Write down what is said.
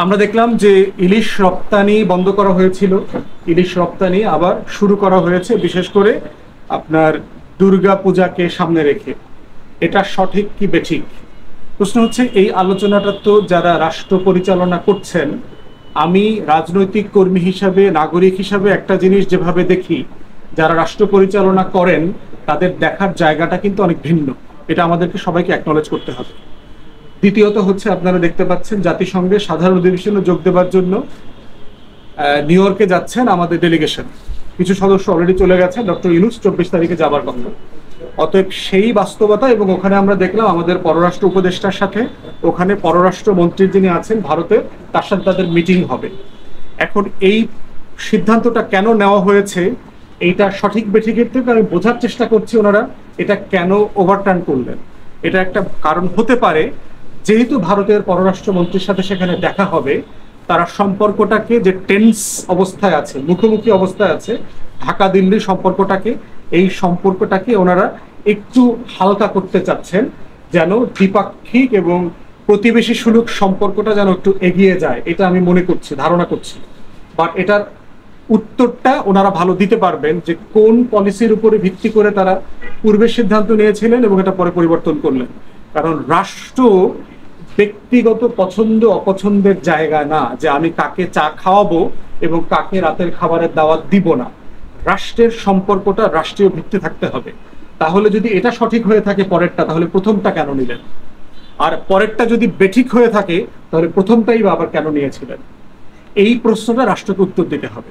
আমরা দেখলাম যে ইলিশ রপ্তানি বন্ধ করা হয়েছিল, ইলিশ রপ্তানি আবার শুরু করা হয়েছে, বিশেষ করে আপনার দুর্গা পূজাকে সামনে রেখে। এটা সঠিক কি বেঠিক? প্রশ্ন হচ্ছে, এই আলোচনাটা তো যারা রাষ্ট্র পরিচালনা করছেন, আমি রাজনৈতিক কর্মী হিসাবে, নাগরিক হিসাবে একটা জিনিস যেভাবে দেখি, যারা রাষ্ট্র পরিচালনা করেন তাদের দেখার জায়গাটা কিন্তু অনেক ভিন্ন। এটা আমাদেরকে সবাইকে অ্যাকনলেজ করতে হবে। দ্বিতীয়ত হচ্ছে, আপনারা দেখতে পাচ্ছেন জাতিসংঘের সাধারণ অধিবেশনে যোগ দেওয়ার জন্য নিউ ইয়র্কে যাচ্ছেন আমাদের ডেলিগেশন। কিছু সদস্য অলরেডি চলে গেছেন, ডক্টর ইউনূস 24 তারিখে যাবার কথা। অতএব সেই বাস্তবতা, এবং ওখানে আমরা দেখলাম আমাদের পররাষ্ট্র উপদেষ্টার সাথে, ওখানে পররাষ্ট্র মন্ত্রী যিনি আছেন ভারতের, তার সাথে তাদের মিটিং হবে। এখন এই সিদ্ধান্তটা কেন নেওয়া হয়েছে, এইটা সঠিক বেঠিকের থেকে আমি বোঝার চেষ্টা করছি ওনারা এটা কেন ওভারটার্ন করলেন। এটা একটা কারণ হতে পারে, যেহেতু ভারতের পররাষ্ট্র মন্ত্রীর সাথে সেখানে দেখা হবে, তারা সম্পর্কটাকে, যে টেন্স অবস্থায় আছে, মুখোমুখি অবস্থায় আছে ঢাকা দিল্লি সম্পর্কটাকে, এই সম্পর্কটাকে ওনারা একটু হালকা করতে চাচ্ছেন, যেন দ্বিপাক্ষিক এবং প্রতিবেশী সুলভ সম্পর্কটা যেন একটু এগিয়ে যায়। এটা আমি মনে করছি, ধারণা করছি। বাট এটার উত্তরটা ওনারা ভালো দিতে পারবেন, যে কোন পলিসির উপরে ভিত্তি করে তারা পূর্বে সিদ্ধান্ত নিয়েছিলেন এবং এটা পরে পরিবর্তন করলেন। কারণ রাষ্ট্র ব্যক্তিগত পছন্দ অপছন্দের জায়গা না, যে আমি কাকে চা খাওয়াবো এবং কাকে রাতের খাবারের দাওয়াত দিব না। রাষ্ট্রের সম্পর্কটা রাষ্ট্রীয় ভিত্তি থাকতে হবে। তাহলে যদি এটা সঠিক হয়ে থাকে পরেরটা, তাহলে প্রথমটা কেন নিলেন? আর পরেরটা যদি বেঠিক হয়ে থাকে, তাহলে প্রথমটাই বা আবার কেন নিয়েছিলেন? এই প্রশ্নটা রাষ্ট্রকে উত্তর দিতে হবে।